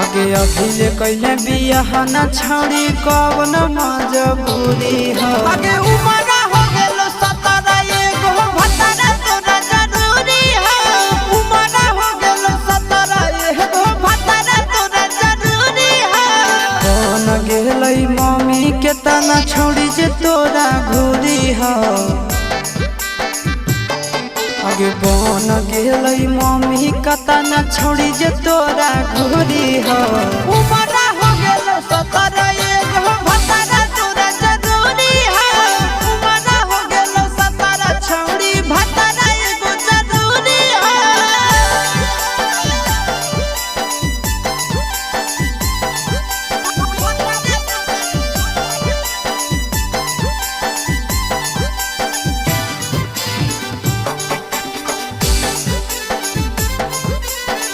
आगे अभिले कैले बियाह न छड़ी कवन मजबूरी हो। आगे उमरा हो गेलो 17 एगो भतारा तोरा जरूरी हो। उमरा हो गेलो 17 एगो भतारा तोरा जरूरी हो। कौन गेलै मम्मी के तना छोड़ी जे तोरा घूरी हो। आगे बन गेलै मम्मी कता न छोड़ी जे तोरा घूरी हो। उमरा हो गेलो 17